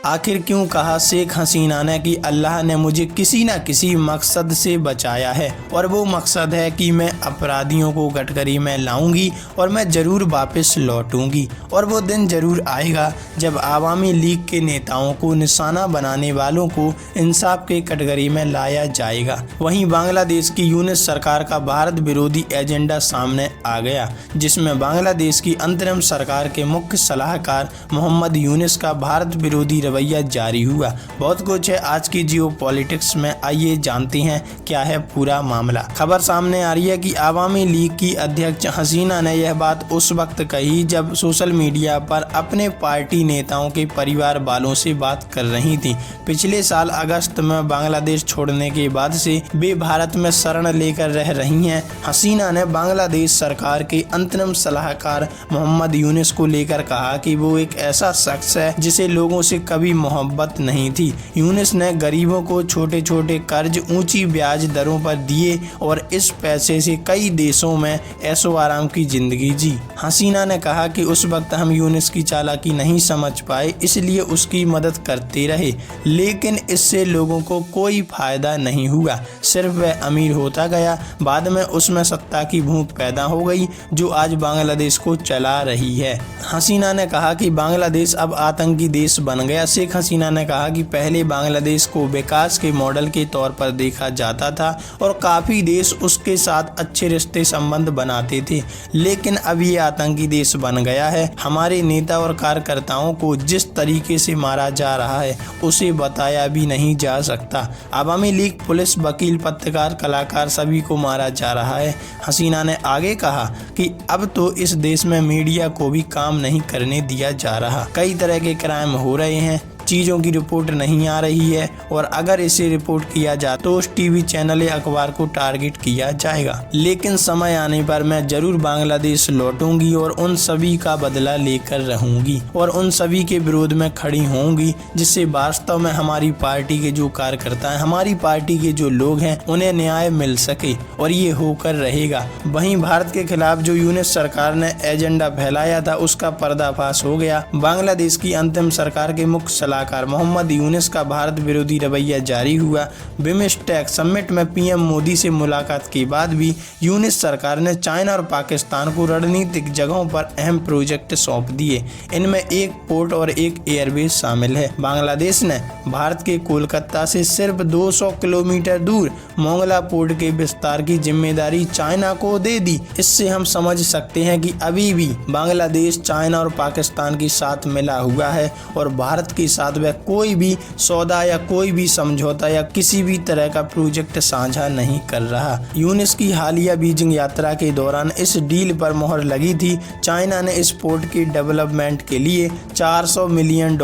आखिर क्यों कहा शेख हसीना ने कि अल्लाह ने मुझे किसी न किसी मकसद से बचाया है और वो मकसद है कि मैं अपराधियों को कटघरे में लाऊंगी और मैं ज़रूर वापस लौटूंगी और वो दिन ज़रूर आएगा जब आवामी लीग के नेताओं को निशाना बनाने वालों को इंसाफ के कटघरे में लाया जाएगा। वहीं बांग्लादेश की यूनिस सरकार का भारत विरोधी एजेंडा सामने आ गया, जिसमें बांग्लादेश की अंतरिम सरकार के मुख्य सलाहकार मोहम्मद यूनिस का भारत विरोधी रवैया जारी हुआ। बहुत कुछ है आज की जियो पॉलिटिक्स में, आइए जानते हैं क्या है पूरा मामला। खबर सामने आ रही है कि आवामी लीग की अध्यक्ष हसीना ने यह बात उस वक्त कही जब सोशल मीडिया पर अपने पार्टी नेताओं के परिवार वालों से बात कर रही थी। पिछले साल अगस्त में बांग्लादेश छोड़ने के बाद से वे भारत में शरण लेकर रह रही हैं। हसीना ने बांग्लादेश सरकार के अंतरिम सलाहकार मोहम्मद यूनिस को लेकर कहा कि वो एक ऐसा शख्स है जिसे लोगों से कभी मोहब्बत नहीं थी। यूनिस ने गरीबों को छोटे छोटे कर्ज ऊंची ब्याज दरों पर दिए और इस पैसे से कई देशों में ऐशो आराम की जिंदगी जी। हसीना ने कहा कि उस वक्त हम यूनिस की चालाकी नहीं समझ पाए, इसलिए उसकी मदद करते रहे, लेकिन इससे लोगों को कोई फायदा नहीं हुआ, सिर्फ वह अमीर होता गया। बाद में उसमें सत्ता की भूख पैदा हो गई जो आज बांग्लादेश को चला रही है। हसीना ने कहा कि बांग्लादेश अब आतंकी देश बन गया। शेख हसीना ने कहा कि पहले बांग्लादेश को विकास के मॉडल के तौर पर देखा जाता था और काफ़ी देश उसके साथ अच्छे रिश्ते संबंध बनाते थे, लेकिन अब ये आतंकी देश बन गया है। हमारे नेता और कार्यकर्ताओं को जिस तरीके से मारा जा रहा है उसे बताया भी नहीं जा सकता। आवामी लीग, पुलिस, वकील, पत्रकार, कलाकार सभी को मारा जा रहा है। हसीना ने आगे कहा कि अब तो इस देश में मीडिया को भी काम नहीं करने दिया जा रहा। कई तरह के क्राइम हो रहे हैं, चीज़ों की रिपोर्ट नहीं आ रही है और अगर इसे रिपोर्ट किया जाए तो उस टीवी चैनल या अखबार को टारगेट किया जाएगा। लेकिन समय आने पर मैं जरूर बांग्लादेश लौटूंगी और उन सभी का बदला लेकर रहूंगी और उन सभी के विरोध में खड़ी होंगी, जिससे वास्तव में हमारी पार्टी के जो कार्यकर्ता हैं, हमारी पार्टी के जो लोग हैं, उन्हें न्याय मिल सके और ये होकर रहेगा। वहीं भारत के खिलाफ जो यूनिस सरकार ने एजेंडा फैलाया था उसका पर्दाफाश हो गया। बांग्लादेश की अंतिम सरकार के मुख्य सलाहकार मोहम्मद यूनिस का भारत विरोधी रवैया जारी हुआ। बिमस्टेक समिट में पीएम मोदी से मुलाकात के बाद भी यूनिस सरकार ने चाइना और पाकिस्तान को रणनीतिक जगहों पर अहम प्रोजेक्ट सौंप दिए। इनमें एक पोर्ट और एक एयरबेस शामिल है। बांग्लादेश ने भारत के कोलकाता से सिर्फ 200 किलोमीटर दूर मोंगला पोर्ट के विस्तार की जिम्मेदारी चाइना को दे दी। इससे हम समझ सकते हैं कि अभी भी बांग्लादेश चाइना और पाकिस्तान के साथ मिला हुआ है और भारत के साथ वह कोई भी सौदा या कोई भी समझौता या किसी भी तरह का प्रोजेक्ट साझा नहीं कर रहा। यूनिस की हालिया बीजिंग यात्रा के दौरान इस डील पर मोहर लगी थी। चाइना ने इस पोर्ट के डेवलपमेंट के लिए $400 मिलियन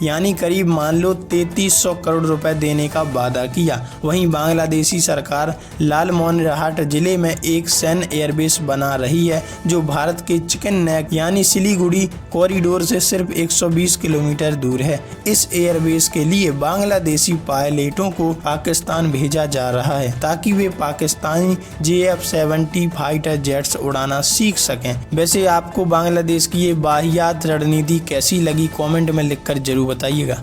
यानी करीब मान लो 3300 करोड़ रुपए देने का वादा किया। वहीं बांग्लादेशी सरकार लालमोहनरहाट जिले में एक सैन्य एयरबेस बना रही है जो भारत के चिकन नेक यानी सिलीगुड़ी कॉरिडोर से सिर्फ 120 किलोमीटर दूर है। इस एयरबेस के लिए बांग्लादेशी पायलटों को पाकिस्तान भेजा जा रहा है ताकि वे पाकिस्तानी JF-70 फाइटर जेट्स उड़ाना सीख सकें। वैसे आपको बांग्लादेश की ये वाहियात रणनीति कैसी लगी, कमेंट में लिखकर जरूर बताइएगा।